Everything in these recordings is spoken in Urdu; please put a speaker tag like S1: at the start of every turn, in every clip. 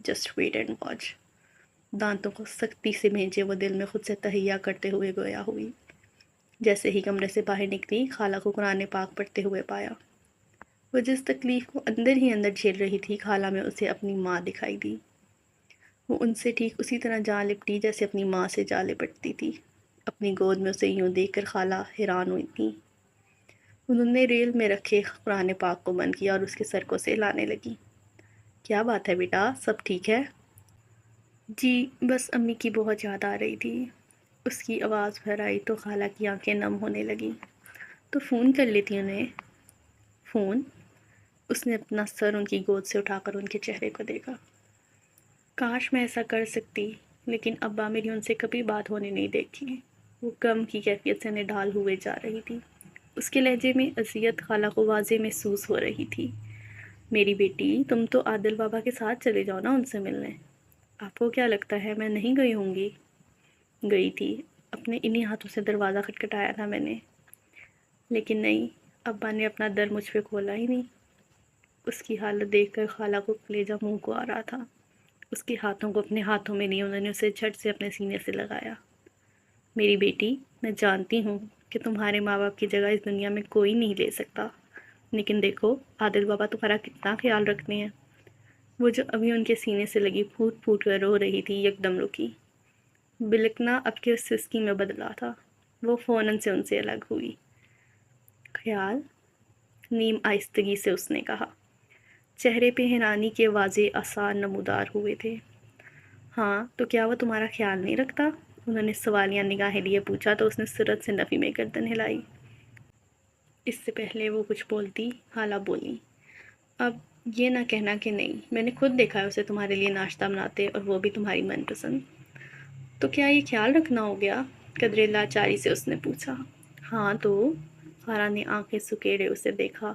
S1: Just wait and watch. دانتوں کو سختی سے بھینچے وہ دل میں خود سے تہیہ کرتے ہوئے گویا ہوئی۔ جیسے ہی کمرے سے باہر نکلی خالہ کو قرآن پاک پڑھتے ہوئے پایا۔ وہ جس تکلیف کو اندر ہی اندر جھیل رہی تھی خالہ میں اسے اپنی ماں دکھائی دی۔ وہ ان سے ٹھیک اسی طرح جا لپٹی جیسے اپنی ماں سے جا لپٹتی تھی۔ اپنی گود میں اسے یوں دیکھ کر خالہ حیران ہوئی تھی۔ انہوں نے ریل میں رکھے قرآن پاک کو بند کیا اور اس کے سر کو سہلانے لگی۔ کیا بات ہے بیٹا، سب ٹھیک ہے؟ جی بس امی کی بہت یاد آ رہی تھی۔ اس کی آواز بھر آئی تو خالہ کی آنکھیں نم ہونے لگیں۔ تو فون کر لیتی انہیں۔ فون؟ اس نے اپنا سر ان کی گود سے اٹھا کر ان کے چہرے کو دیکھا۔ کاش میں ایسا کر سکتی، لیکن ابا میری ان سے کبھی بات ہونے نہیں دیکھی۔ وہ غم کی کیفیت سے نڈال ہوئے جا رہی تھی۔ اس کے لہجے میں اذیت خالہ کو واضح محسوس ہو رہی تھی۔ میری بیٹی، تم تو عادل بابا کے ساتھ چلے جاؤ نا ان سے ملنے۔ آپ کو کیا لگتا ہے میں نہیں گئی ہوں گی؟ گئی تھی، اپنے انہی ہاتھوں سے دروازہ کھٹکھٹایا تھا میں نے، لیکن نہیں، ابا نے اپنا در مجھ پہ کھولا ہی نہیں۔ اس کی حالت دیکھ کر خالہ کو کلیجہ منہ کو آ رہا تھا۔ اس کے ہاتھوں کو اپنے ہاتھوں میں نہیں، انہوں نے اسے جھٹ سے اپنے سینے سے لگایا۔ میری بیٹی، میں جانتی ہوں کہ تمہارے ماں باپ کی جگہ اس دنیا میں کوئی نہیں لے سکتا، لیکن دیکھو عادل بابا تمہارا کتنا خیال رکھتے ہیں۔ وہ جو ابھی ان کے سینے سے لگی پھوٹ پھوٹ کر رو رہی تھی یکدم رکی۔ بلکنا اب کے سسکی میں بدلا تھا۔ وہ فوراً سے ان سے الگ ہوئی۔ خیال؟ نیم آہستگی سے اس نے کہا۔ چہرے پہ حیرانی کے واضح آثار نمودار ہوئے تھے۔ ہاں تو کیا وہ تمہارا خیال نہیں رکھتا؟ انہوں نے سوالیہ نگاہیں لیے پوچھا تو اس نے سرعت سے نفی میں گردن ہلائی۔ اس سے پہلے وہ کچھ بولتی خالہ بولی، اب یہ نہ کہنا کہ نہیں، میں نے خود دیکھا ہے اسے تمہارے لیے ناشتہ بناتے، اور وہ بھی تمہاری من پسند۔ تو کیا یہ خیال رکھنا ہو گیا؟ قدرے لاچاری سے اس نے پوچھا۔ ہاں تو؟ خالہ نے آنکھیں سکیڑے اسے دیکھا۔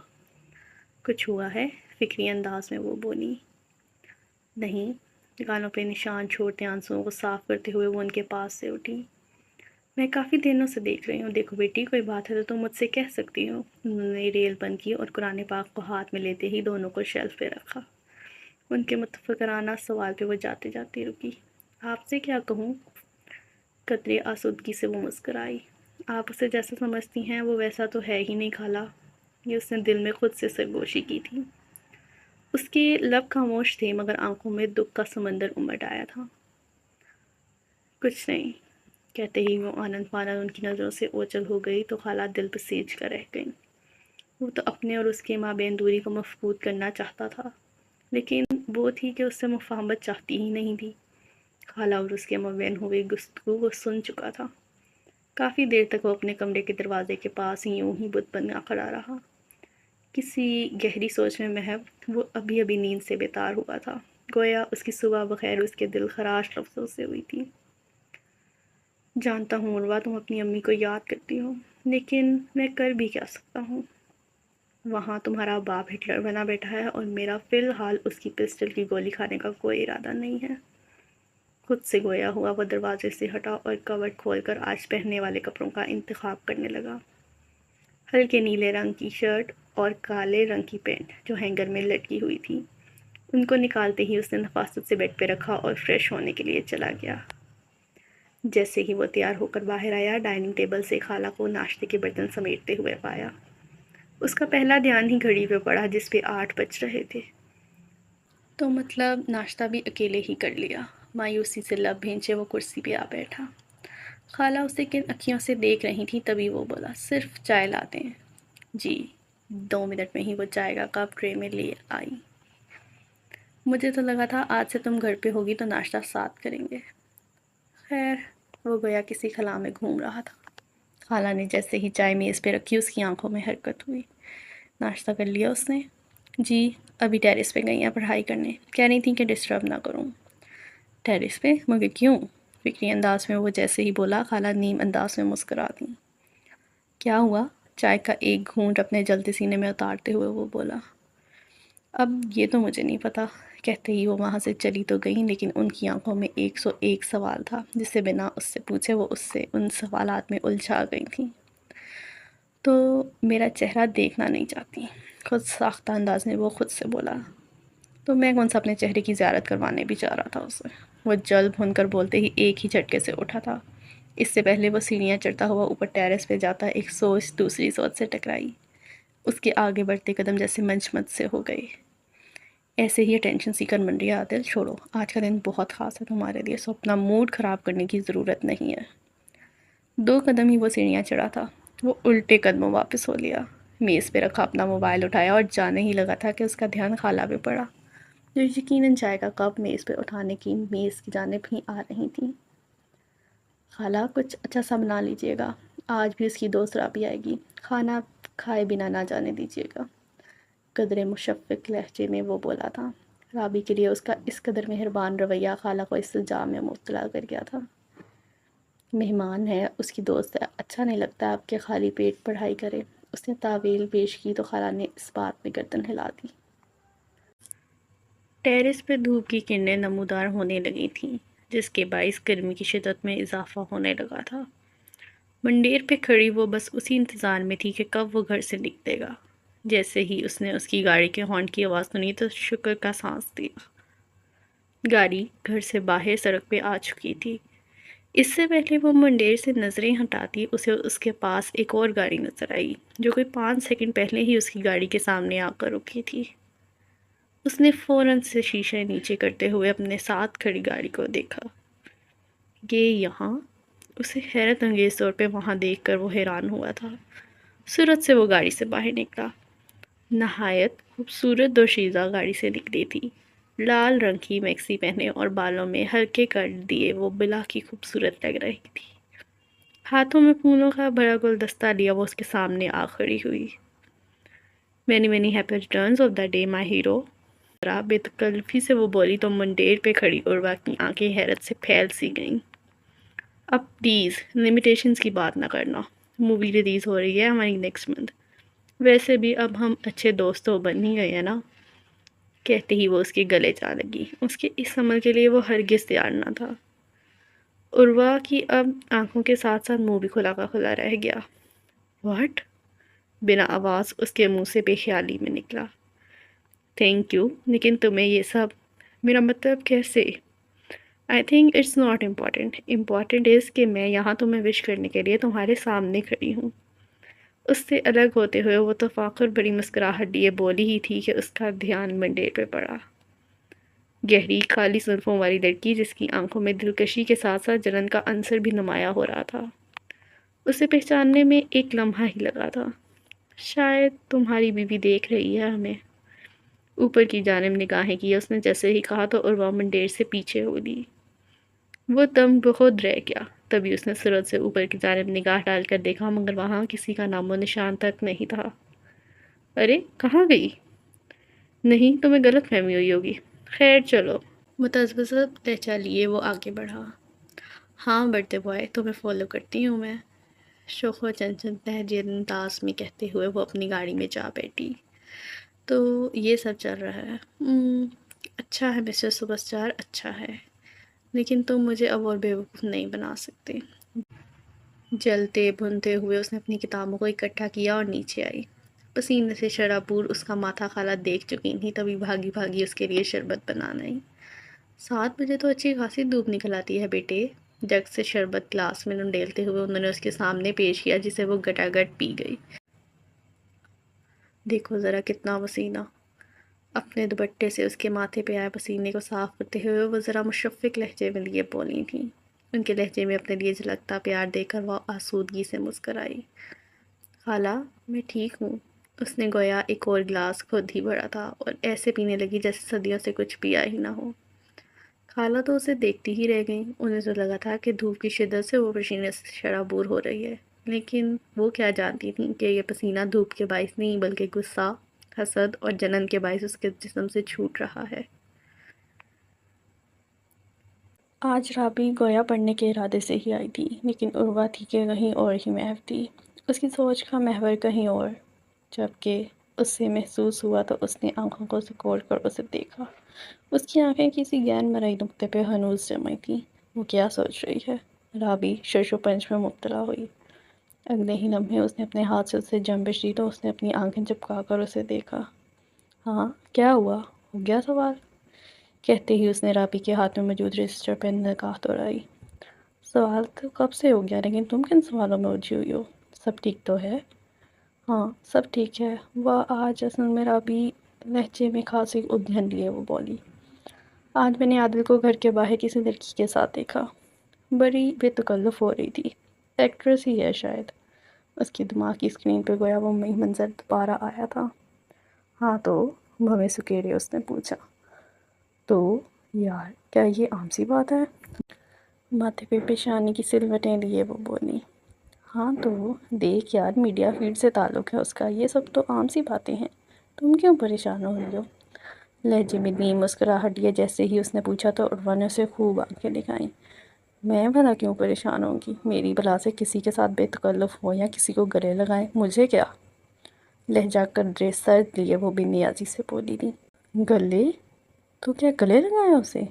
S1: کچھ ہوا ہے؟ فکری انداز میں وہ بولی۔ نہیں۔ گالوں پہ نشان چھوڑتے آنسوؤں کو صاف کرتے ہوئے وہ ان کے پاس سے اٹھی۔ میں کافی دنوں سے دیکھ رہی ہوں، دیکھو بیٹی کوئی بات ہے تو تم مجھ سے کہہ سکتی ہو۔ انہوں نے ریل بند کی اور قرآن پاک کو ہاتھ میں لیتے ہی دونوں کو شیلف پہ رکھا۔ ان کے متفکرانہ سوال پہ وہ جاتے جاتے رکی۔ آپ سے کیا کہوں؟ قدرے آسودگی سے وہ مسکرائی۔ آپ اسے جیسا سمجھتی ہیں وہ ویسا تو ہے ہی نہیں خالہ، یہ اس نے دل میں خود سے سرگوشی کی تھی۔ اس کے لب خاموش تھے مگر آنکھوں میں دکھ کا سمندر امٹ آیا تھا۔ کچھ نہیں، کہتے ہی وہ آنند پانند ان کی نظروں سے اوچل ہو گئی تو خالہ دل بسیج کر رہ گئیں۔ وہ تو اپنے اور اس کے مابین دوری کو مفقود کرنا چاہتا تھا، لیکن وہ تھی کہ اس سے مفاہمت چاہتی ہی نہیں تھی۔ خالہ اور اس کے مابین ہوئی گفتگو وہ سن چکا تھا۔ کافی دیر تک وہ اپنے کمرے کے دروازے کے پاس یوں ہی بت بنا کھڑا رہا، کسی گہری سوچ میں محو۔ وہ ابھی ابھی نیند سے بیدار ہوا تھا، گویا اس کی صبح بخیر اس کے دل خراش لفظوں سے ہوئی تھی۔ جانتا ہوں عروہ تم اپنی امی کو یاد کرتی ہو، لیکن میں کر بھی کیا سکتا ہوں؟ وہاں تمہارا باپ ہٹلر بنا بیٹھا ہے اور میرا فی الحال اس کی پسٹل کی گولی کھانے کا کوئی ارادہ نہیں ہے۔ خود سے گویا ہوا وہ دروازے سے ہٹا اور کورڈ کھول کر آج پہننے والے کپڑوں کا انتخاب کرنے لگا۔ ہلکے نیلے رنگ کی شرٹ اور کالے رنگ کی پینٹ جو ہینگر میں لٹکی ہوئی تھی، ان کو نکالتے ہی اس نے نفاست سے بیڈ پہ رکھا اور فریش ہونے کے لیے چلا گیا۔ جیسے ہی وہ تیار ہو کر باہر آیا ڈائننگ ٹیبل سے خالہ کو ناشتے کے برتن سمیٹتے ہوئے پایا۔ اس کا پہلا دھیان ہی گھڑی پہ پڑا جس پہ 8 بج رہے تھے۔ تو مطلب ناشتہ بھی اکیلے ہی کر لیا؟ مایوسی سے لب بھینچے وہ کرسی پہ آ بیٹھا۔ خالہ اسے کن اکھیوں سے دیکھ رہی تھی تبھی وہ بولا، صرف چائے لاتے ہیں۔ جی۔ 2 منٹ میں ہی وہ چائے کا کپ ٹرے میں لے آئی۔ مجھے تو لگا تھا آج سے تم گھر پہ ہوگی تو ناشتہ ساتھ کریں گے۔ خیر، وہ گویا کسی خلا میں گھوم رہا تھا۔ خالہ نے جیسے ہی چائے میز پہ رکھی اس کی آنکھوں میں حرکت ہوئی۔ ناشتہ کر لیا اس نے؟ جی، ابھی ٹیرس پہ گئی ہیں پڑھائی کرنے، کہہ رہی تھیں کہ ڈسٹرب نہ کروں۔ ٹیرس پہ؟ مگر کیوں؟ فکری انداز میں وہ جیسے ہی بولا خالہ نیم انداز میں مسکرا دیں۔ کیا ہوا؟ چائے کا ایک گھونٹ اپنے جلتے سینے میں اتارتے ہوئے وہ بولا۔ اب یہ تو مجھے نہیں پتا، کہتے ہی وہ وہاں سے چلی تو گئیں لیکن ان کی آنکھوں میں 101 سوال تھا جسے بنا اس سے پوچھے وہ اس سے ان سوالات میں الجھا گئی تھیں۔ تو میرا چہرہ دیکھنا نہیں چاہتی، خود ساختہ انداز میں وہ خود سے بولا۔ تو میں کون سا اپنے چہرے کی زیارت کروانے بھی چاہ رہا تھا اسے۔ وہ جل بھن کر بولتے ہی ایک ہی جھٹکے سے اٹھا تھا۔ اس سے پہلے وہ سیڑھیاں چڑھتا ہوا اوپر ٹیرس پہ جاتا ایک سوچ دوسری سوچ سے ٹکرائی۔ اس کے آگے بڑھتے قدم جیسے منجمد سے ہو گئے۔ ایسے ہی اٹینشن سیکر بن رہی ہے عادل، چھوڑو، آج کا دن بہت خاص ہے تمہارے لیے، سو اپنا موڈ خراب کرنے کی ضرورت نہیں ہے۔ 2 قدم ہی وہ سیڑھیاں چڑھا تھا، وہ الٹے قدموں واپس ہو لیا، میز پہ رکھا اپنا موبائل اٹھایا اور جانے ہی لگا تھا کہ اس کا دھیان خالہ پہ پڑا، جو یقیناً چائے کا کپ میز پہ اٹھانے کی میز کی جانب ہی آ رہی تھیں۔ خالہ کچھ اچھا سا بنا لیجیے گا، آج بھی اس کی دوست رابی آئے گی، کھانا کھائے بنا نہ جانے دیجیے گا۔ قدرے مشفق لہجے میں وہ بولا تھا۔ رابی کے لیے اس کا اس قدر مہربان رویہ خالہ کو اس الزام میں مبتلا کر گیا تھا۔ مہمان ہے، اس کی دوست ہے، اچھا نہیں لگتا آپ کے خالی پیٹ پڑھائی کرے۔ اس نے تاویل پیش کی تو خالہ نے اس بات میں گردن ہلا دی۔ ٹیرس پہ دھوپ کی کرنیں نمودار ہونے لگی تھیں، جس کے باعث گرمی کی شدت میں اضافہ ہونے لگا تھا۔ منڈیر پہ کھڑی وہ بس اسی انتظار میں تھی کہ کب وہ گھر سے نکلے گا۔ جیسے ہی اس نے اس کی گاڑی کے ہارن کی آواز سنی تو شکر کا سانس دیا۔ گاڑی گھر سے باہر سڑک پہ آ چکی تھی۔ اس سے پہلے وہ منڈیر سے نظریں ہٹاتی اسے اس کے پاس ایک اور گاڑی نظر آئی، جو کوئی 5 سیکنڈ پہلے ہی اس کی گاڑی کے سامنے آ کر رکی تھی۔ اس نے فوراً سے شیشے نیچے کرتے ہوئے اپنے ساتھ کھڑی گاڑی کو دیکھا۔ یہ یہاں؟ اسے حیرت انگیز طور پہ وہاں دیکھ کر وہ حیران ہوا تھا۔ سرعت سے وہ گاڑی سے باہر نکلا۔ نہایت خوبصورت دوشیزہ گاڑی سے نکلی تھی۔ لال رنگ کی میکسی پہنے اور بالوں میں ہلکے کر دیے وہ بلا کی خوبصورت لگ رہی تھی۔ ہاتھوں میں پھولوں کا بڑا گلدستہ لیا وہ اس کے سامنے آ کھڑی ہوئی۔ Many many happy returns of the day my hero. بے تکلفی سے وہ بولی تو منڈیر پہ کھڑی عروہ کی آنکھیں حیرت سے پھیل سی گئیں۔ اب پلیز لمیٹیشنز کی بات نہ کرنا، مووی ریلیز ہو رہی ہے ہماری نیکسٹ منتھ، ویسے بھی اب ہم اچھے دوست تو بن ہی گئے ہیں نا۔ کہتے ہی وہ اس کے گلے جا لگی۔ اس کے اس عمل کے لیے وہ ہرگز تیار نہ تھا۔ عروہ کی اب آنکھوں کے ساتھ ساتھ منہ بھی کھلا کا کھلا رہ گیا۔ واٹ؟ بنا آواز اس کے منہ سے بے خیالی میں نکلا۔ تھینک یو، لیکن تمہیں یہ سب، میرا مطلب کیسے؟ I think it's not important, important is کہ میں یہاں تمہیں وش کرنے کے لیے تمہارے سامنے کھڑی ہوں۔ اس سے الگ ہوتے ہوئے وہ تفاخر بڑی مسکراہٹ لیے بولی ہی تھی کہ اس کا دھیان منڈیر پہ پڑا۔ گہری کالی زلفوں والی لڑکی جس کی آنکھوں میں دلکشی کے ساتھ ساتھ جلن کا عنصر بھی نمایاں ہو رہا تھا۔ اسے پہچاننے میں ایک لمحہ ہی لگا تھا۔ شاید تمہاری بیوی دیکھ رہی ہے ہمیں۔ اوپر کی جانب نگاہیں کی اس نے جیسے ہی کہا تو عروہ منڈیر سے پیچھے ہو لی۔ وہ دم بخود رہ گیا۔ تبھی اس نے سرعت سے اوپر کی جانب نگاہ ڈال کر دیکھا مگر وہاں کسی کا نام و نشان تک نہیں تھا۔ ارے کہاں گئی؟ نہیں، تمہیں غلط فہمی ہوئی ہوگی، خیر چلو۔ متذبذب لہجہ لیے وہ آگے بڑھا۔ ہاں برتھڈے بوائے، تمہیں فالو کرتی ہوں میں، شوخ و چنچل لہجے انداز میں کہتے ہوئے وہ اپنی گاڑی میں جا بیٹھی۔ تو یہ سب چل رہا ہے۔ اچھا ہے مسٹر سپر اسٹار، اچھا ہے، لیکن تم مجھے اب اور بیوقوف نہیں بنا سکتے۔ جلتے بھنتے ہوئے اس نے اپنی کتابوں کو اکٹھا کیا اور نیچے آئی۔ پسینے سے شرابور اس کا ماتھا خالہ دیکھ چکی تھی، تبھی بھاگی بھاگی اس کے لیے شربت بنانا ہی۔ 7 بجے تو اچھی خاصی دھوپ نکل آتی ہے بیٹے۔ جگ سے شربت گلاس میں ڈیلتے ہوئے انہوں نے اس کے سامنے پیش کیا، جسے وہ گٹاگٹ پی گئی۔ دیکھو ذرا کتنا پسینہ۔ اپنے دوپٹے سے اس کے ماتھے پہ آئے پسینے کو صاف کرتے ہوئے وہ ذرا مشفق لہجے میں لیے بولی تھیں۔ ان کے لہجے میں اپنے لیے جھلکتا پیار دیکھ کر وہ آسودگی سے مسکرائی۔ خالہ میں ٹھیک ہوں۔ اس نے گویا ایک اور گلاس خود ہی بھرا تھا اور ایسے پینے لگی جیسے صدیوں سے کچھ پیا ہی نہ ہو۔ خالہ تو اسے دیکھتی ہی رہ گئیں۔ انہیں تو لگا تھا کہ دھوپ کی شدت سے وہ پسینے سے شرابور ہو رہی ہے، لیکن وہ کیا جانتی تھیں کہ یہ پسینہ دھوپ کے باعث نہیں بلکہ غصہ، حسد اور جلن کے باعث اس کے جسم سے چھوٹ رہا ہے۔ آج رابی گویا پڑھنے کے ارادے سے ہی آئی تھی، لیکن عروہ تھی کہ کہیں اور ہی محو تھی۔ اس کی سوچ کا محور کہیں اور۔ جبکہ اس سے محسوس ہوا تو اس نے آنکھوں کو سکوڑ کر اسے دیکھا۔ اس کی آنکھیں کسی غیر مرئی نقطے پہ ہنوز جمی تھیں۔ وہ کیا سوچ رہی ہے؟ رابی شش و پنج میں مبتلا ہوئی۔ اگلے ہی لمحے اس نے اپنے ہاتھ سے اسے جنبش دی تو اس نے اپنی آنکھیں چپکا کر اسے دیکھا۔ ہاں کیا ہوا؟ ہو گیا سوال، کہتے ہی اس نے رابی کے ہاتھ میں موجود رجسٹر پہ نگاہ دوڑائی۔ سوال تو کب سے ہو گیا، لیکن تم کن سوالوں میں الجھی ہوئی ہو؟ سب ٹھیک تو ہے؟ ہاں سب ٹھیک ہے۔ وہ آج اصل میں رابی لہجے میں خاصی الجھن لیے وہ بولی، آج میں نے عادل کو گھر کے باہر کسی لڑکی کے ساتھ دیکھا، بڑی بے تکلف ہو رہی تھی، ایکٹریس ہی ہے شاید۔ اس کی دماغ کی اسکرین پہ گویا وہ منظر دوبارہ آیا تھا۔ ہاں تو بھویں سکیرے اس نے پوچھا۔ تو یار کیا یہ عام سی بات ہے؟ ماتھے پہ پیشانی کی سلوٹیں لیے وہ بولی۔ ہاں تو دیکھ یار، میڈیا فیلڈ سے تعلق ہے اس کا، یہ سب تو عام سی باتیں ہیں، تم کیوں پریشان ہو رہی ہو؟ لہجے میں اتنی مسکراہٹ یہ جیسے ہی اس نے پوچھا تو عروہ نے اسے خوب آنکھیں دکھائیں۔ میں بھلا کیوں پریشان ہوں گی؟ میری بلا سے کسی کے ساتھ بے تکلف ہو یا کسی کو گلے لگائیں، مجھے کیا؟ لہجہ قدرے سرد لیے وہ بے نیازی سے بولی تھی۔ گلے؟ تو کیا گلے لگایا اسے؟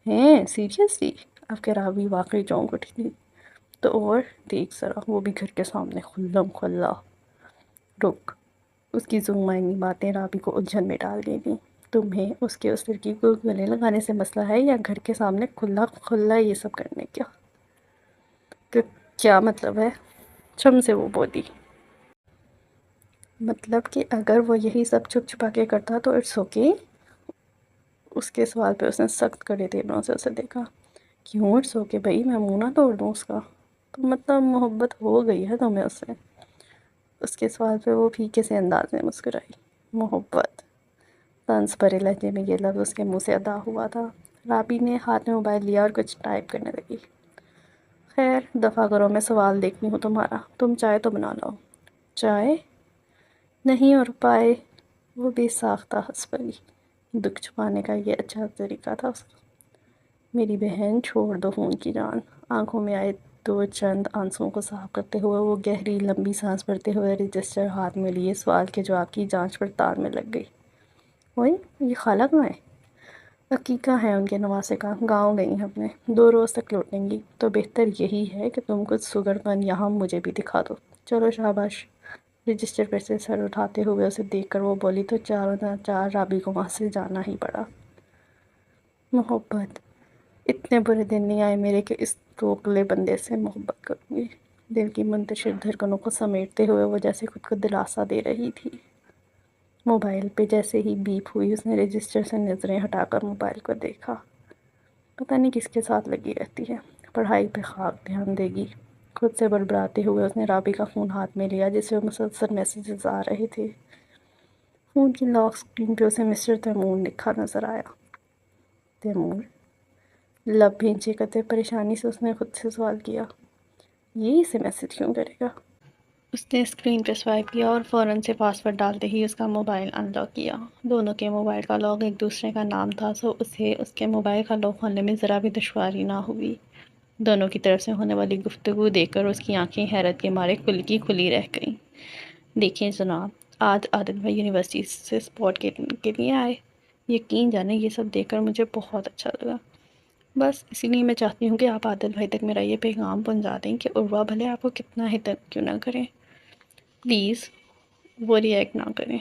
S1: ہیں سیریسلی؟ اب کہ رابی واقعی چونک اٹھی تھی۔ تو اور دیکھ ذرا، وہ بھی گھر کے سامنے کھلم کھلا۔ رک، اس کی ذو معنی باتیں رابی کو الجھن میں ڈال دیں گی۔ تمہیں اس لڑکی کو گلے لگانے سے مسئلہ ہے یا گھر کے سامنے کھلا کھلا یہ سب کرنے کیا؟ کیا مطلب ہے؟ چم سے وہ بولی۔ مطلب کہ اگر وہ یہی سب چھپ چھپا کے کرتا تو اٹس اوکے؟ اس کے سوال پہ اس نے سخت کڑے تیوروں سے اسے دیکھا۔ کیوں اٹس اوکے بھائی، میں منہ نہ توڑ دوں اس کا؟ تو مطلب محبت ہو گئی ہے تمہیں اس سے؟ اس کے سوال پہ وہ پھیکے سے انداز میں مسکرائی۔ محبت؟ طنز بھرے لہجے میں یہ لفظ اس کے منہ سے ادا ہوا تھا۔ رابی نے ہاتھ میں موبائل لیا اور کچھ ٹائپ کرنے لگی۔ خیر دفعہ کرو، میں سوال دیکھتی ہوں تمہارا، تم چائے تو بنا لاؤ۔ چائے؟ نہیں اور پائے؟ وہ بے ساختہ ہنس پڑی۔ دکھ چھپانے کا یہ اچھا طریقہ تھا اس کا۔ میری بہن چھوڑ دو خون کی جان۔ آنکھوں میں آئے دو چند آنسوؤں کو صاف کرتے ہوئے وہ گہری لمبی سانس بھرتے ہوئے رجسٹر ہاتھ میں لیے سوال کے جواب کی جانچ پڑتال میں لگ گئی۔ اوئے یہ خالہ کہاں ہے؟ عقیقہ ہے ان کے نواسے کا، گاؤں گئی ہیں اپنے، 2 روز تک لوٹیں گی، تو بہتر یہی ہے کہ تم کچھ سگر پن یہاں مجھے بھی دکھا دو۔ چلو شاباش۔ رجسٹر پر سے سر اٹھاتے ہوئے اسے دیکھ کر وہ بولی تو چاروں چار رابی کو وہاں سے جانا ہی پڑا۔ محبت؟ اتنے برے دن نہیں آئے میرے کہ اس توکلے بندے سے محبت کروں گی۔ دل کی منتشر دھڑکنوں کو سمیٹتے ہوئے وہ جیسے خود کو دلاسا دے رہی تھی۔ موبائل پہ جیسے ہی بیپ ہوئی اس نے رجسٹر سے نظریں ہٹا کر موبائل کو دیکھا۔ پتہ نہیں کس کے ساتھ لگی رہتی ہے، پڑھائی پہ خاک دھیان دے گی۔ خود سے بڑبڑاتے ہوئے اس نے رابی کا فون ہاتھ میں لیا جس سے مسلسل میسیجز آ رہے تھے۔ فون کی لاک سکرین پہ اسے مسٹر تیمور لکھا نظر آیا۔ تیمور؟ لب بھینچے کرتے پریشانی سے اس نے خود سے سوال کیا، یہ اسے میسیج کیوں کرے گا؟ اس نے اسکرین پہ سوائپ کیا اور فوراً سے پاس ورڈ ڈالتے ہی اس کا موبائل ان لاک کیا۔ دونوں کے موبائل کا لاک ایک دوسرے کا نام تھا، سو اسے اس کے موبائل کا لاک کھولنے میں ذرا بھی دشواری نہ ہوئی۔ دونوں کی طرف سے ہونے والی گفتگو دیکھ کر اس کی آنکھیں حیرت کے مارے کھلی کی کھلی رہ گئیں۔ دیکھیں جناب، آج عادل بھائی یونیورسٹی سے اسپورٹ کے لیے آئے۔ یقین جانیں یہ سب دیکھ کر مجھے بہت اچھا لگا۔ بس اسی لیے میں چاہتی ہوں کہ آپ عادل بھائی تک میرا یہ پیغام پہنچا دیں کہ عروہ بھلے آپ کو کتنا ہی تنگ کیوں نہ کریں، پلیز وہ ری ایکٹ نہ کریں۔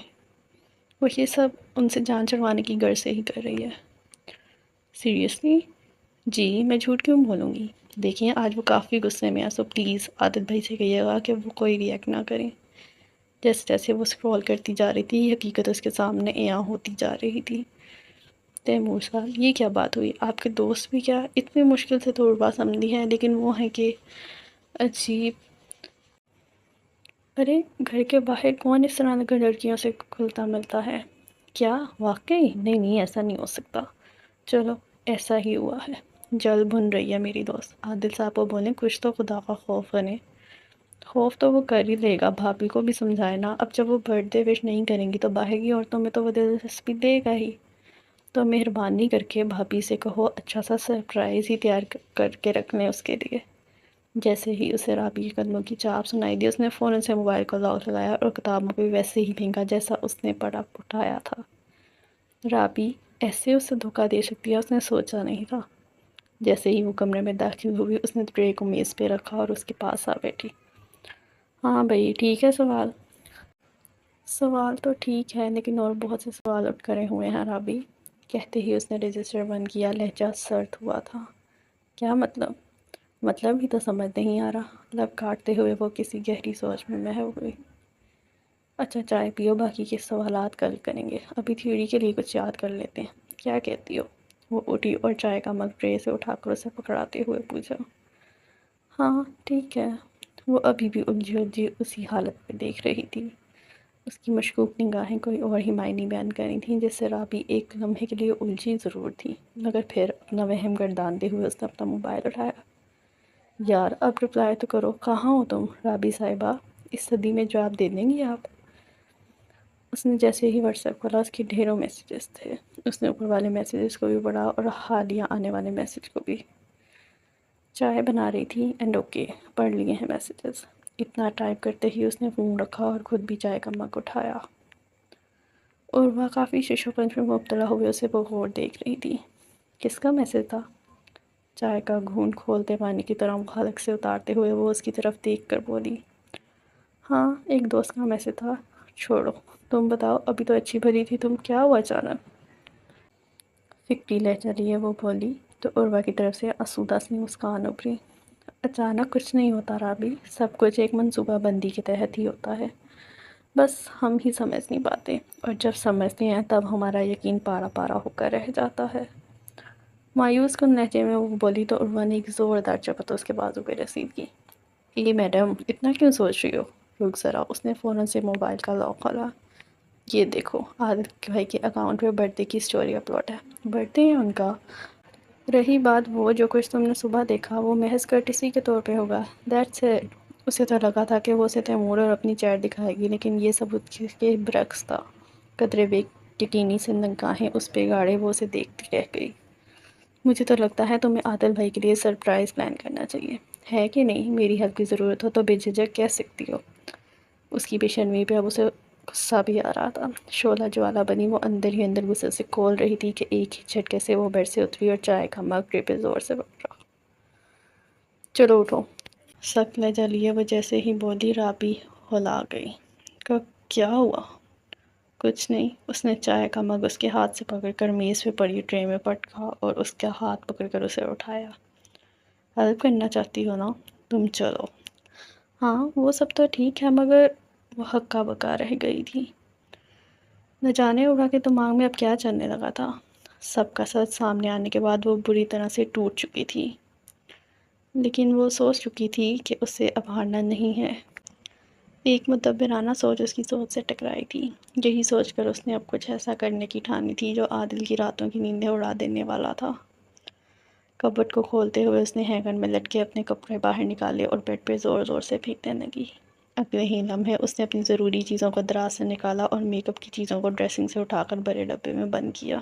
S1: وہ یہ سب ان سے جان چھڑوانے کی غرض سے ہی کر رہی ہے۔ سیریسلی؟ جی میں جھوٹ کیوں بولوں گی؟ دیکھیں آج وہ کافی غصے میں ہے، سو پلیز عادل بھائی سے کہیے گا کہ وہ کوئی ری ایکٹ نہ کریں۔ جیسے جیسے وہ اسکرول کرتی جا رہی تھی حقیقت اس کے سامنے عیاں ہوتی جا رہی تھی۔ تیمور صاحب یہ کیا بات ہوئی؟ آپ کے دوست بھی کیا اتنی مشکل سے تو عروہ سمجھی ہے، لیکن وہ ہیں کہ عجیب۔ ارے گھر کے باہر کون اس طرح لڑکیوں سے کھلتا ملتا ہے؟ کیا واقعی؟ نہیں ایسا نہیں ہو سکتا۔ چلو ایسا ہی ہوا ہے۔ جل بھن رہی ہے میری دوست۔ عادل صاحب کو بولیں کچھ تو خدا کا خوف کریں۔ خوف تو وہ کر ہی لے گا، بھابھی کو بھی سمجھائے نا، اب جب وہ برتھ ڈے وش نہیں کریں گی تو باہر کی عورتوں میں تو وہ دلچسپی دے گا ہی۔ تو مہربانی کر کے بھابھی سے کہو اچھا سا سرپرائز ہی تیار کر کے رکھ لیں اس کے لیے۔ جیسے ہی اسے رابی کے قدموں کی چاپ سنائی دی اس نے فوراً سے موبائل کو لاک لگایا اور کتابوں پہ ویسے ہی پھینکا جیسا اس نے اٹھایا تھا۔ رابی ایسے اسے دھوکہ دے سکتی ہے اس نے سوچا نہیں تھا۔ جیسے ہی وہ کمرے میں داخل ہوئی اس نے ٹرے کو میز پہ رکھا اور اس کے پاس آ بیٹھی۔ ہاں بھائی ٹھیک ہے سوال؟ سوال تو ٹھیک ہے لیکن اور بہت سے سوال اٹھ کرے ہوئے ہیں رابی، کہتے ہی اس نے رجسٹر بند کیا۔ لہجہ سرد ہوا تھا۔ کیا مطلب؟ مطلب ہی تو سمجھ نہیں آ رہا۔ لب کاٹتے ہوئے وہ کسی گہری سوچ میں محو ہوئی۔ اچھا چائے پیو، باقی کے سوالات کل کریں گے، ابھی تھیوری کے لیے کچھ یاد کر لیتے ہیں۔ کیا کہتی ہو؟ وہ اٹھی اور چائے کا مگ ٹرے سے اٹھا کر اسے پکڑاتے ہوئے پوچھا۔ ہاں ٹھیک ہے۔ وہ ابھی بھی الجھی اسی حالت پہ دیکھ رہی تھی۔ اس کی مشکوک نگاہیں کوئی اور ہی معنی بیان کر رہی تھیں، جس سے رابی ایک لمحے کے لیے الجھی ضرور تھی، مگر پھر اپنا وہم گردانتے ہوئے اس نے اپنا موبائل اٹھایا۔ یار اب رپلائی تو کرو، کہاں ہو تم رابی صاحبہ؟ اس صدی میں جواب دے دیں گی آپ؟ اس نے جیسے ہی واٹس ایپ کھولا، اس کی ڈھیروں میسیجز تھے۔ اس نے اوپر والے میسیجز کو بھی پڑھا اور حالیہ آنے والے میسیج کو بھی۔ چائے بنا رہی تھی اینڈ اوکے، پڑھ لیے ہیں میسیجز۔ اتنا ٹائپ کرتے ہی اس نے فون رکھا اور خود بھی چائے کا مگ اٹھایا۔ اور وہ کافی شش و پنج میں مبتلا ہوئے اسے بغور دیکھ رہی تھی۔ کس کا میسج تھا؟ چائے کا گھونٹ کھولتے پانی کی طرح حلق سے اتارتے ہوئے وہ اس کی طرف دیکھ کر بولی۔ ہاں ایک دوست کا میسج تھا، چھوڑو تم بتاؤ، ابھی تو اچھی بھری تھی تم، کیا ہوا اچانک؟ فکری لہجہ لیے وہ بولی تو عروہ کی طرف سے آسودہ سی مسکان ابھری۔ اچانک کچھ نہیں ہوتا رابی، سب کچھ ایک منصوبہ بندی کے تحت ہی ہوتا ہے، بس ہم ہی سمجھ نہیں پاتے، اور جب سمجھتے ہیں تب ہمارا یقین پارا پارا ہو کر رہ جاتا ہے۔ مایوس کن لہجے میں وہ بولی تو عروہ نے ایک زوردار چپت اس کے بازو پہ رسید کی۔ میڈم اتنا کیوں سوچ رہی ہو؟ رک ذرا، اس نے فوراً سے موبائل کا لاک کھولا۔ یہ دیکھو عادل بھائی کے اکاؤنٹ پہ برتھ ڈے کی سٹوری اپلوڈ ہے۔ برتھ ڈے ہے ان کا؟ رہی بات وہ جو کچھ تم نے صبح دیکھا وہ محض کرٹسی کے طور پہ ہوگا، دیٹس اٹ۔ اسے تو لگا تھا کہ وہ اسے تیمور اور اپنی چیٹ دکھائے گی، لیکن یہ سب اس کے برعکس تھا۔ قدرے بے ٹٹینی سے نگاہیں اس پہ گاڑے وہ اسے دیکھتی رہ گئی۔ مجھے تو لگتا ہے تمہیں عادل بھائی کے لیے سرپرائز پلان کرنا چاہیے، ہے کہ نہیں؟ میری ہیلپ کی ضرورت ہو تو بے جھجک کہہ سکتی ہو۔ اس کی بے شرمی پہ اب اسے غصہ بھی آ رہا تھا۔ شعلہ جوالا بنی وہ اندر ہی اندر غصے سے کھول رہی تھی کہ ایک ہی جھٹکے سے وہ بیڈ سے اتری اور چائے کا مگ ٹرے پہ زور سے پکڑا۔ چلو اٹھو، سخت لہجہ لیے وہ جیسے ہی بولی رابی ہلا گئی۔ کیا ہوا؟ کچھ نہیں۔ اس نے چائے کا مگ اس کے ہاتھ سے پکڑ کر میز پہ پڑی ٹرے میں پٹکا اور اس کا ہاتھ پکڑ کر اسے اٹھایا۔ ہیلپ کرنا چاہتی ہو نا تم؟ چلو۔ ہاں وہ سب تو ٹھیک ہے، مگر وہ ہکا بکا رہ گئی تھی۔ نہ جانے عروہ کے دماغ میں اب کیا چلنے لگا تھا۔ سب کا سچ سامنے آنے کے بعد وہ بری طرح سے ٹوٹ چکی تھی، لیکن وہ سوچ چکی تھی کہ اسے اب ہارنا نہیں ہے۔ ایک مدبرانہ سوچ اس کی سوچ سے ٹکرائی تھی۔ یہی سوچ کر اس نے اب کچھ ایسا کرنے کی ٹھانی تھی جو عادل کی راتوں کی نیندیں اڑا دینے والا تھا۔ کبٹ کو کھولتے ہوئے اس نے ہینگر میں لٹکے اپنے کپڑے باہر نکالے اور بیڈ پہ زور زور سے پھینکنے لگی۔ اگلے ہی لمحے اس نے اپنی ضروری چیزوں کو دراز سے نکالا اور میک اپ کی چیزوں کو ڈریسنگ سے اٹھا کر بڑے ڈبے میں بند کیا۔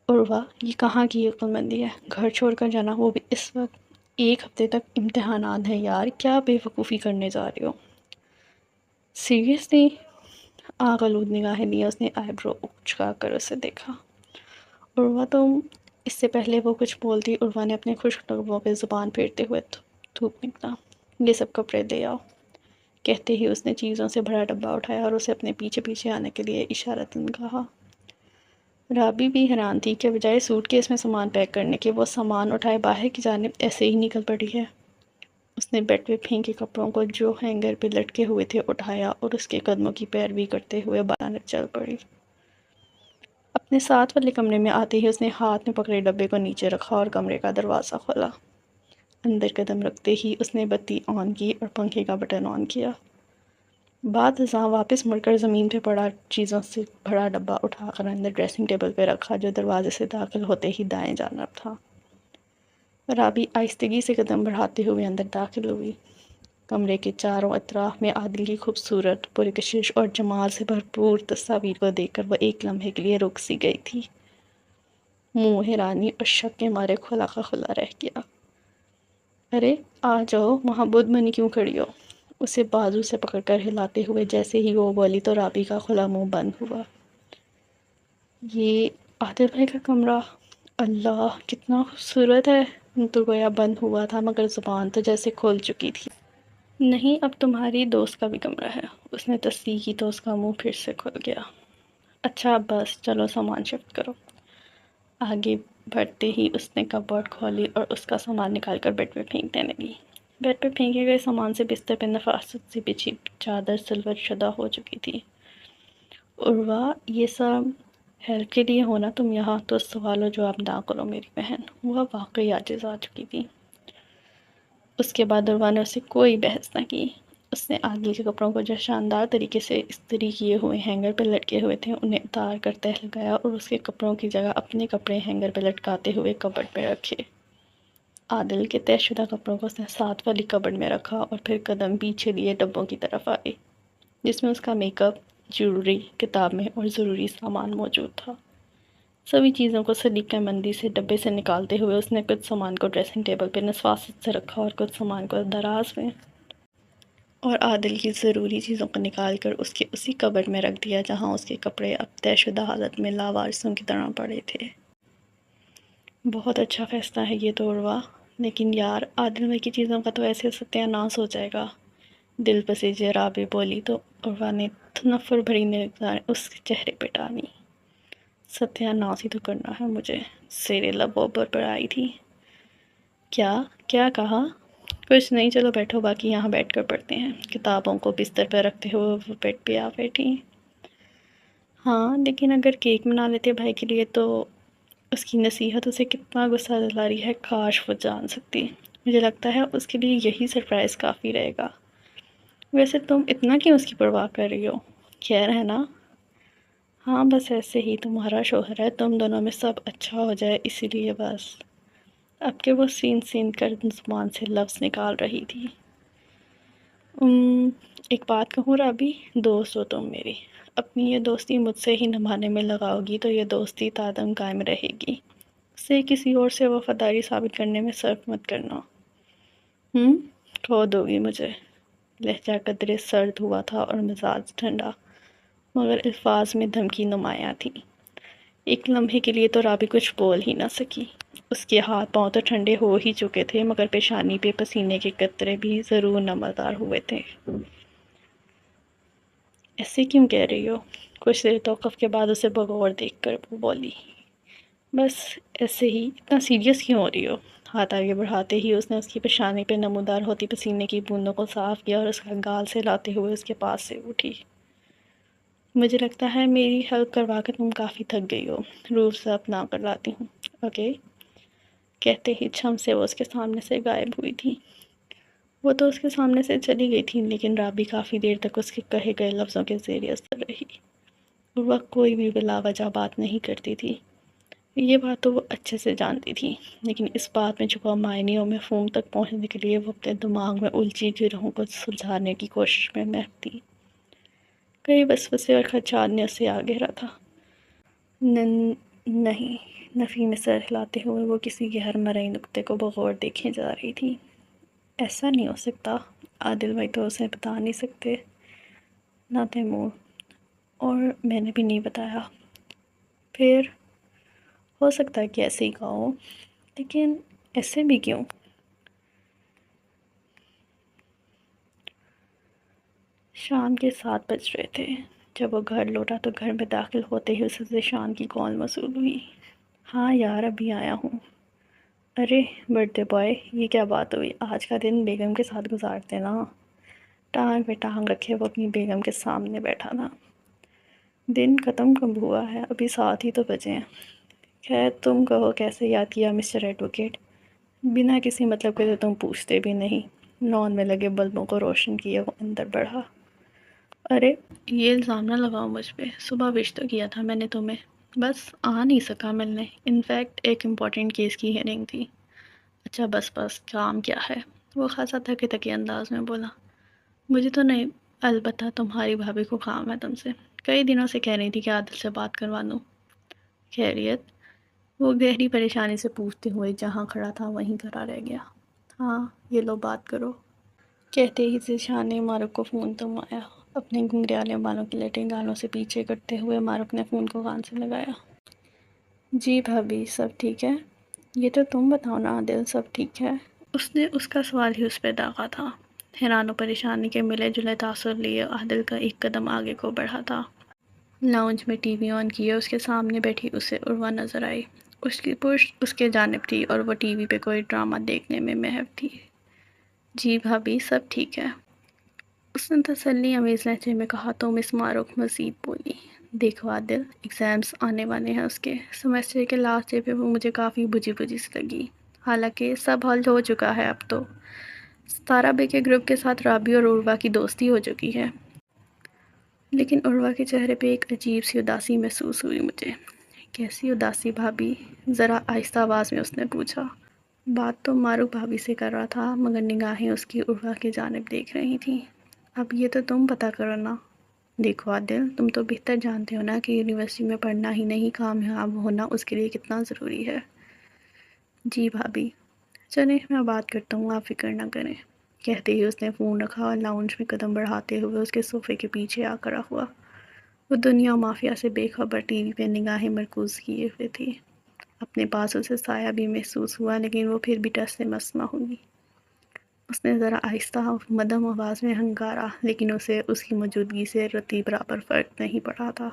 S1: عروہ یہ کہاں کی عقل مندی ہے، گھر چھوڑ کر جانا، وہ بھی اس وقت؟ ایک ہفتے تک امتحانات ہیں یار، کیا بے وقوفی کرنے جا رہے ہو؟ سیریسلی؟ آغلود نگاہیں لیے اس نے آئی برو اچکا کر اسے دیکھا۔ عروہ تم… اس سے پہلے وہ کچھ بولتی عروہ نے اپنے خشک لبوں پہ زبان پھیرتے ہوئے تھوک نکلا۔ یہ سب کپڑے دے آؤ، کہتے ہی اس نے چیزوں سے بھرا ڈبہ اٹھایا اور اسے اپنے پیچھے پیچھے آنے کے لیے اشارتاً کہا۔ رابی بھی حیران تھی کہ بجائے سوٹ کیس میں سامان پیک کرنے کے وہ سامان اٹھائے باہر کی جانب ایسے ہی نکل پڑی ہے۔ اس نے بیڈ پہ پھینکے کپڑوں کو جو ہینگر پہ لٹکے ہوئے تھے اٹھایا اور اس کے قدموں کی پیروی کرتے ہوئے جانب چل پڑی۔ اپنے ساتھ والے کمرے میں آتے ہی اس نے ہاتھ میں پکڑے ڈبے کو نیچے رکھا اور کمرے کا دروازہ کھولا۔ اندر قدم رکھتے ہی اس نے بتی آن کی اور پنکھے کا بٹن آن کیا۔ بعد ازاں واپس مڑ کر زمین پہ پڑا چیزوں سے بھرا ڈبہ اٹھا کر اندر ڈریسنگ ٹیبل پہ رکھا جو دروازے سے داخل ہوتے ہی دائیں جانب تھا۔ رابی آہستگی سے قدم بڑھاتے ہوئے اندر داخل ہوئی۔ کمرے کے چاروں اطراف میں عادل کی خوبصورت، پرکشش اور جمال سے بھرپور تصاویر کو دیکھ کر وہ ایک لمحے کے لیے رک سی گئی تھی۔ منہ حیرانی اور شک کے مارے کھلا کا کھلا رہ گیا۔ ارے آ جاؤ، وہاں بدھ بنی کیوں کھڑی ہو؟ اسے بازو سے پکڑ کر ہلاتے ہوئے جیسے ہی وہ بولی تو رابی کا کھلا منہ بند ہوا۔ یہ عادل بھائی کا کمرہ، اللہ کتنا خوبصورت ہے۔ تو گویا بند ہوا تھا مگر زبان تو جیسے کھل چکی تھی۔ نہیں، اب تمہاری دوست کا بھی کمرہ ہے۔ اس نے تصدیق کی تو اس کا منہ پھر سے کھل گیا۔ اچھا اب بس، چلو سامان شفٹ کرو۔ آگے بڑھتے ہی اس نے کپبورڈ کھولی اور اس کا سامان نکال کر بیڈ پہ پھینکنے لگی۔ بیڈ پہ پھینکے گئے سامان سے بستر پہ نفاست سے بچھی چادر سلوٹ شدہ ہو چکی تھی۔ عروہ، یہ سب ہیلپ کے لیے ہونا تم یہاں، تو سوال و جواب نہ کرو میری بہن۔ وہ واقعی عاجز آ چکی تھی۔ اس کے بعد عروہ نے اسے کوئی بحث نہ کی۔ اس نے عادل کے کپڑوں کو جو شاندار طریقے سے استری کیے ہوئے ہینگر پہ لٹکے ہوئے تھے انہیں اتار کر تہہ لگایا اور اس کے کپڑوں کی جگہ اپنے کپڑے ہینگر پہ لٹکاتے ہوئے کبرڈ میں رکھے۔ عادل کے طے شدہ کپڑوں کو اس نے ساتھ والی کبرڈ میں رکھا اور پھر قدم پیچھے لیے ڈبوں کی طرف آئی جس میں اس کا میک اپ، جیولری، کتابیں اور ضروری سامان موجود تھا۔ سبھی چیزوں کو سلیقہ مندی سے ڈبے سے نکالتے ہوئے اس نے کچھ سامان کو ڈریسنگ ٹیبل پہ نفاست سے رکھا اور کچھ سامان کو دراز میں اور عادل کی ضروری چیزوں کو نکال کر اس کے اسی کبرڈ میں رکھ دیا جہاں اس کے کپڑے اب طے شدہ حالت میں لاوارثوں کی طرح پڑے تھے۔ بہت اچھا فیصلہ ہے یہ تو عروہ، لیکن یار عادل بھائی کی چیزوں کا تو ایسے ستیہ ناش ہو جائے گا۔ دل پسیجے رابع بولی تو عروہ نے تنفر بھری نگاہیں اس کے چہرے پہ ڈالی۔ ستیہ ناش ہی تو کرنا ہے مجھے، زیر لب وہ بڑبڑ آئی تھی۔ کیا کہا؟ کچھ نہیں، چلو بیٹھو، باقی یہاں بیٹھ کر پڑھتے ہیں۔ کتابوں کو بستر پہ رکھتے ہوئے وہ بیڈ پہ آ بیٹھی۔ ہاں لیکن اگر کیک بنا لیتے بھائی کے لیے تو اس کی نصیحت اسے کتنا غصہ دلا رہی ہے، کاش وہ جان سکتی۔ مجھے لگتا ہے اس کے لیے یہی سرپرائز کافی رہے گا۔ ویسے تم اتنا کیوں اس کی پرواہ کر رہی ہو؟ خیر ہے نا؟ ہاں بس ایسے ہی، تمہارا شوہر ہے، تم دونوں میں سب اچھا ہو جائے اسی لیے بس۔ اب کہ وہ سین کر زبان سے لفظ نکال رہی تھی۔ ایک بات کہوں رابی، دوست ہو تم میری، اپنی یہ دوستی مجھ سے ہی نبھانے میں لگاؤ گی تو یہ دوستی تادم قائم رہے گی، اسے کسی اور سے وفاداری ثابت کرنے میں صرف مت کرنا۔ کھو دو گی مجھے۔ لہجہ قدرے سرد ہوا تھا اور مزاج ٹھنڈا، مگر الفاظ میں دھمکی نمایاں تھی۔ ایک لمحے کے لیے تو رابی کچھ بول ہی نہ سکی۔ اس کے ہاتھ پاؤں تو ٹھنڈے ہو ہی چکے تھے مگر پیشانی پہ پسینے کے قطرے بھی ضرور نمودار ہوئے تھے۔ ایسے کیوں کہہ رہی ہو؟ کچھ دیر توقف کے بعد اسے بغور دیکھ کر وہ بولی۔ بس ایسے ہی، اتنا سیریس کیوں ہو رہی ہو؟ ہاتھ آگے بڑھاتے ہی اس نے اس کی پیشانی پہ نمودار ہوتی پسینے کی بوندوں کو صاف کیا اور اس کا گال سے لاتے ہوئے اس کے پاس سے اٹھی۔ مجھے لگتا ہے میری ہیلپ کروا کر تم کافی تھک گئی ہو، روح سے اپنا کر لاتی ہوں، اوکے؟ کہتے ہی چھم سے وہ اس کے سامنے سے غائب ہوئی تھی۔ وہ تو اس کے سامنے سے چلی گئی تھی لیکن رابی کافی دیر تک اس کے کہے گئے لفظوں کے زیر اثر رہی۔ وہ کوئی بھی بلا وجہ بات نہیں کرتی تھی، یہ بات تو وہ اچھے سے جانتی تھی، لیکن اس بات میں چھپا معنیوں مفہوم تک پہنچنے کے لیے وہ اپنے دماغ میں الجھی گروہوں کو سلجھانے کی کوشش میں محو تھی۔ کئی وسوسے اور خدشات نے اسے آ گھیرا تھا۔ نہیں، نفی میں سر ہلاتے ہوئے وہ کسی غیر مرئی نقطے کو بغور دیکھے جا رہی تھی۔ ایسا نہیں ہو سکتا، عادل بھائی تو اسے بتا نہیں سکتے، نہ تیمور، اور میں نے بھی نہیں بتایا۔ پھر ہو سکتا ہے کہ ایسے ہی کہا ہو، لیکن ایسے بھی کیوں؟ شام کے 7 بج رہے تھے جب وہ گھر لوٹا تو گھر میں داخل ہوتے ہی اسے ذیشان کی کال موصول ہوئی۔ ہاں یار ابھی آیا ہوں۔ ارے برتھ ڈے بوائے، یہ کیا بات ہوئی؟ آج کا دن بیگم کے ساتھ گزارتے نا۔ ٹانگ پہ ٹانگ رکھے وہ اپنی بیگم کے سامنے بیٹھا تھا۔ دن ختم کب ہوا ہے؟ ابھی 7 ہی تو بجے ہیں۔ خیر تم کہو کیسے یاد کیا مسٹر ایڈوکیٹ؟ بنا کسی مطلب کے تو تم پوچھتے بھی نہیں۔ لان میں لگے بلبوں کو روشن کیے وہ اندر بڑھا۔ ارے یہ الزام نہ لگاؤ مجھ پہ، صبح وش تو کیا تھا میں نے تمہیں، بس آ نہیں سکا ملنے، انفیکٹ ایک امپورٹنٹ کیس کی ہیئرنگ تھی۔ اچھا بس کام کیا ہے؟ وہ خاصا تھکے انداز میں بولا۔ مجھے تو نہیں، البتہ تمہاری بھابھی کو کام ہے تم سے، کئی دنوں سے کہہ رہی تھی کہ عادل سے بات کروا دوں۔ خیریت؟ وہ گہری پریشانی سے پوچھتے ہوئے جہاں کھڑا تھا وہیں کھڑا رہ گیا۔ ہاں یہ لو بات کرو، کہتے ہی ذیشان نے مارک کو فون تھمایا۔ اپنے گھنگریالے بالوں کے لٹے گالوں سے پیچھے کرتے ہوئے مارک نے فون کو کان سے لگایا۔ جی بھابھی سب ٹھیک ہے؟ یہ تو تم بتاؤ نا عادل، سب ٹھیک ہے؟ اس نے اس کا سوال ہی اس پہ داغا تھا۔ حیران و پریشانی کے ملے جلے تاثر لیے عادل کا ایک قدم آگے کو بڑھا تھا۔ لاؤنج میں ٹی وی آن کیے اس کے سامنے بیٹھی اسے عروہ نظر آئی۔ اس کی پشت اس کے جانب تھی اور وہ ٹی وی پہ کوئی ڈرامہ دیکھنے میں محو تھی۔ جی بھابی، سب ٹھیک ہے، اس نے تسلی آمیز لہجے میں کہا تو مس معروف مزید بولی، دیکھو عادل، ایگزامز آنے والے ہیں اس کے، سیمسٹر کے لاسٹ ڈے پہ وہ مجھے کافی بجھی بجھی سی لگی، حالانکہ سب حل ہو چکا ہے اب تو۔ ستارہ بے کے گروپ کے ساتھ رابی اور عروہ کی دوستی ہو چکی ہے، لیکن عروہ کے چہرے پہ ایک عجیب سی اداسی محسوس ہوئی مجھے۔ کیسی اداسی بھابی؟ ذرا آہستہ آواز میں اس نے پوچھا۔ بات تو معروف بھابی سے کر رہا تھا مگر نگاہیں اس کی عروہ کی جانب دیکھ رہی تھیں۔ اب یہ تو تم پتہ کرو نا۔ دیکھو عادل، تم تو بہتر جانتے ہو نا کہ یونیورسٹی میں پڑھنا ہی نہیں، کامیاب ہونا اس کے لیے کتنا ضروری ہے۔ جی بھابی، چلیں میں بات کرتا ہوں، آپ فکر نہ کریں، کہتے ہی اس نے فون رکھا اور لاؤنج میں قدم بڑھاتے ہوئے اس کے صوفے کے پیچھے آ کھڑا ہوا۔ وہ دنیا و مافیا سے بے خبر ٹی وی پہ نگاہیں مرکوز کیے ہوئے تھی۔ اپنے پاس اسے سایہ بھی محسوس ہوا لیکن وہ پھر بھی ٹس سے مس نہ ہوئی۔ اس نے ذرا آہستہ مدھم آواز میں ہنکارا لیکن اسے اس کی موجودگی سے رتی برابر فرق نہیں پڑا تھا۔